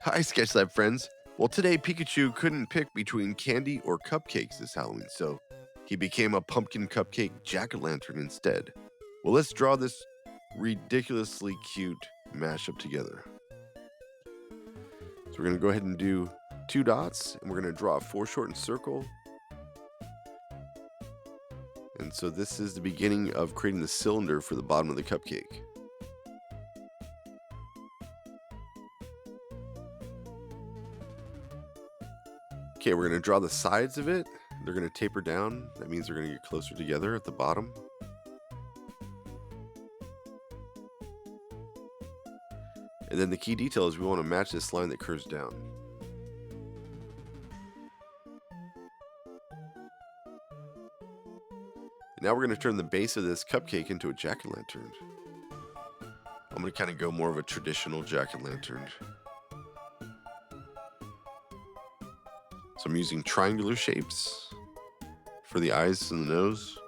Hi, Sketchlab friends. Well, today Pikachu couldn't pick between candy or cupcakes this Halloween, so he became a pumpkin cupcake jack-o'-lantern instead. Well, let's draw this ridiculously cute mashup together. So we're going to go ahead and do 2 dots, and we're going to draw a foreshortened circle. And so this is the beginning of creating the cylinder for the bottom of the cupcake. Okay, we're going to draw the sides of it. They're going to taper down. That means they're going to get closer together at the bottom. And then the key detail is we want to match this line that curves down. And now we're going to turn the base of this cupcake into a jack-o'-lantern. I'm going to kind of go more of a traditional jack-o'-lantern. So I'm using triangular shapes for the eyes and the nose.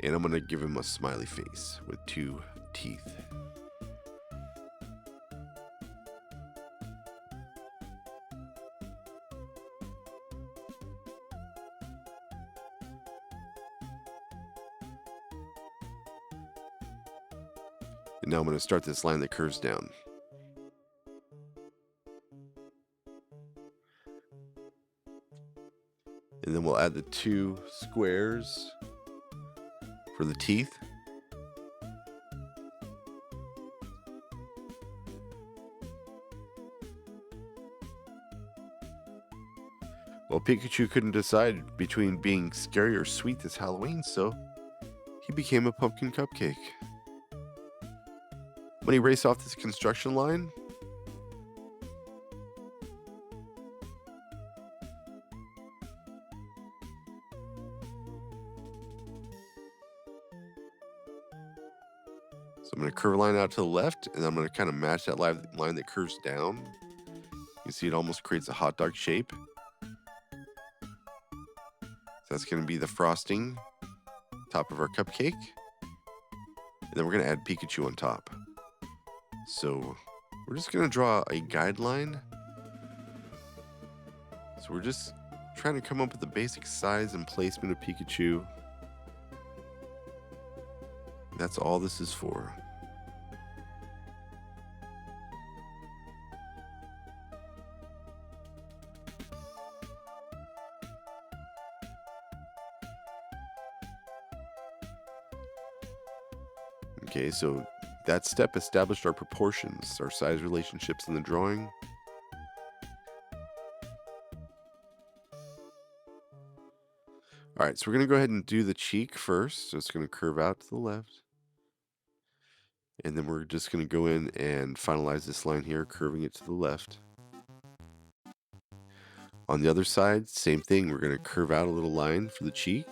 And I'm going to give him a smiley face with 2 teeth. And now I'm going to start this line that curves down. And then we'll add the 2 squares for the teeth. Well, Pikachu couldn't decide between being scary or sweet this Halloween, so he became a pumpkin cupcake. When he raced off this construction line, so I'm going to curve a line out to the left, and I'm going to kind of match that line that curves down. You see it almost creates a hot dog shape. So that's going to be the frosting top of our cupcake. And then we're going to add Pikachu on top. So we're just going to draw a guideline. So we're just trying to come up with the basic size and placement of Pikachu. That's all this is for. Okay, so that step established our proportions, our size relationships in the drawing. All right, so we're going to go ahead and do the cheek first. So it's going to curve out to the left. And then we're just going to go in and finalize this line here, curving it to the left. On the other side, same thing. We're going to curve out a little line for the cheek.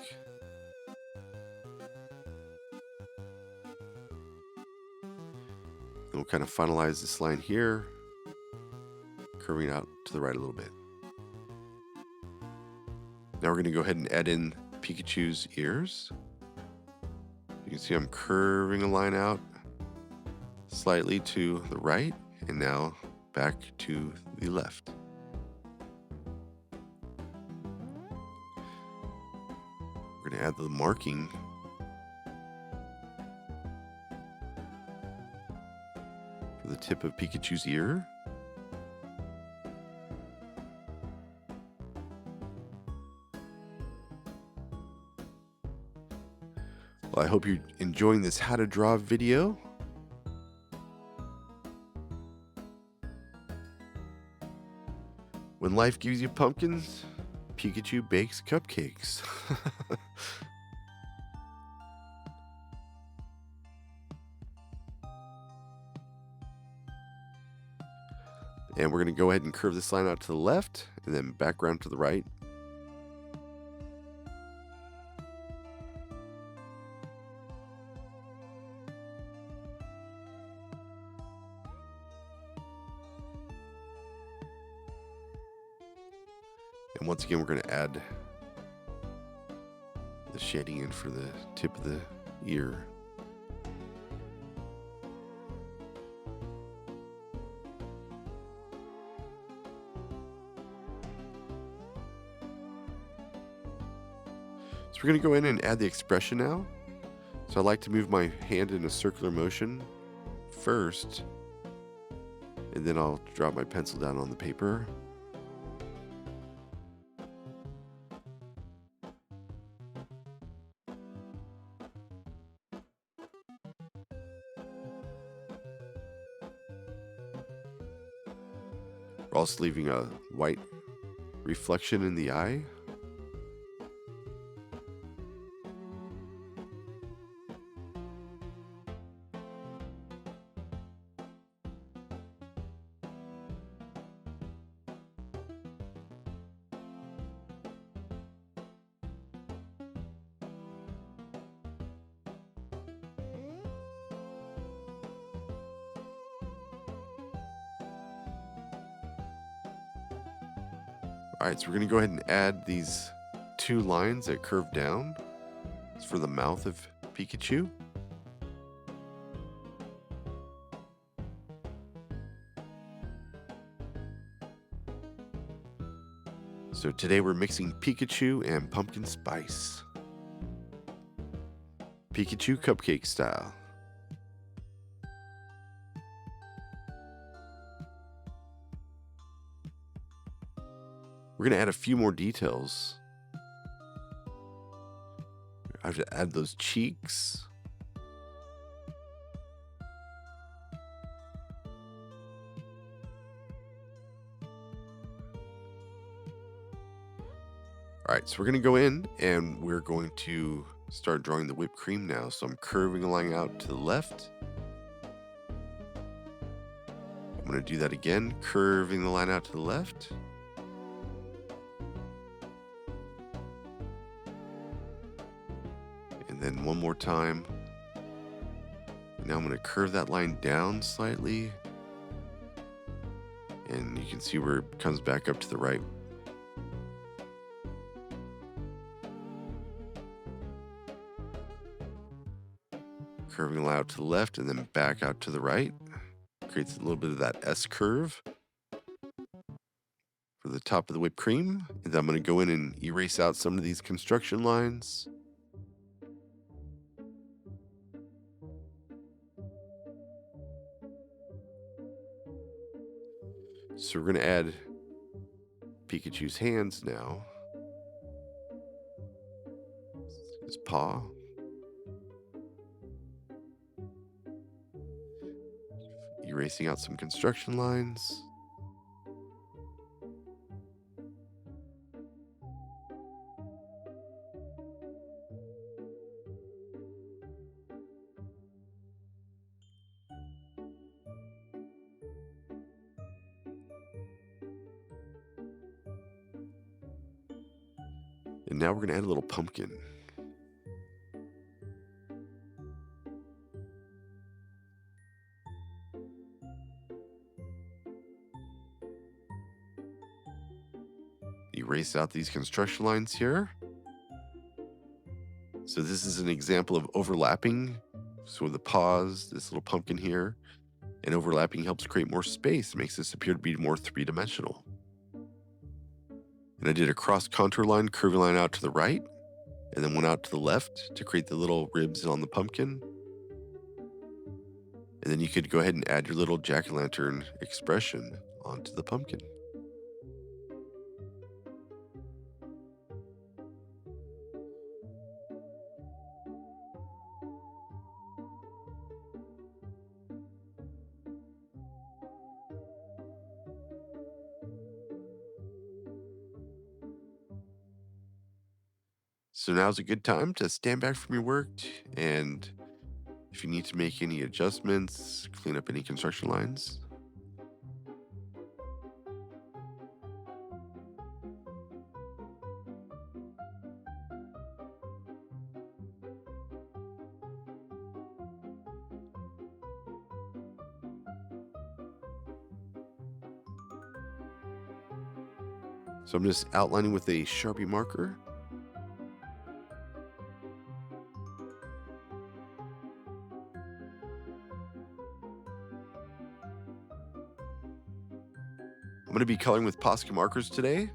And we'll kind of finalize this line here, curving out to the right a little bit. Now we're going to go ahead and add in Pikachu's ears. You can see I'm curving a line out slightly to the right and now back to the left. We're going to add the marking for the tip of Pikachu's ear. Well, I hope you're enjoying this how to draw video. When life gives you pumpkins, Pikachu bakes cupcakes. And we're going to go ahead and curve this line out to the left and then background to the right. Once again, we're going to add the shading in for the tip of the ear. So we're going to go in and add the expression now. So I like to move my hand in a circular motion first, and then I'll drop my pencil down on the paper. We're also leaving a white reflection in the eye. Alright, so we're going to go ahead and add these 2 lines that curve down. It's for the mouth of Pikachu. So today we're mixing Pikachu and pumpkin spice. Pikachu cupcake style. We're going to add a few more details. I have to add those cheeks. Alright, so we're going to go in and we're going to start drawing the whipped cream now. So I'm curving a line out to the left. I'm going to do that again, curving the line out to the left. And then one more time. Now I'm going to curve that line down slightly. And you can see where it comes back up to the right. Curving it out to the left and then back out to the right. Creates a little bit of that S curve for the top of the whipped cream. And then I'm going to go in and erase out some of these construction lines. So we're going to add Pikachu's hands now. His paw. Erasing out some construction lines. And now we're going to add a little pumpkin. Erase out these construction lines here. So this is an example of overlapping. So the paws, this little pumpkin here, and overlapping helps create more space, makes this appear to be more 3-dimensional. And I did a cross contour line, curving line out to the right, and then one out to the left to create the little ribs on the pumpkin. And then you could go ahead and add your little jack-o'-lantern expression onto the pumpkin. So now's a good time to stand back from your work, and if you need to make any adjustments, clean up any construction lines. So I'm just outlining with a Sharpie marker. I'm going to be coloring with Posca markers today,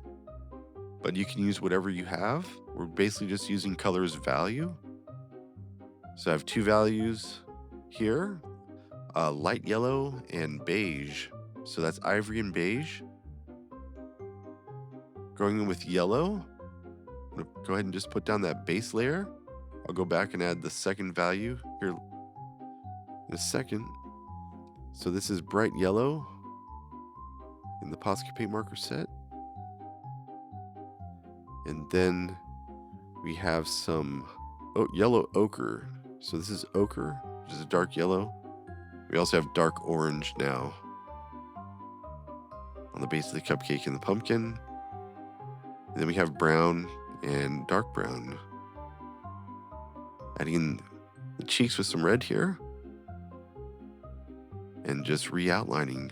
but you can use whatever you have. We're basically just using color as value. So I have two values here, light yellow and beige. So that's ivory and beige. Going in with yellow, I'm going to go ahead and just put down that base layer. I'll go back and add the second value here in a second. So this is bright yellow in the Posca paint marker set. And then we have some yellow ochre. So this is ochre, which is a dark yellow. We also have dark orange now on the base of the cupcake and the pumpkin. And then we have brown and dark brown. Adding in the cheeks with some red here. And just re-outlining.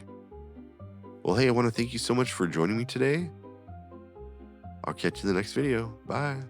Well, hey, I want to thank you so much for joining me today. I'll catch you in the next video. Bye.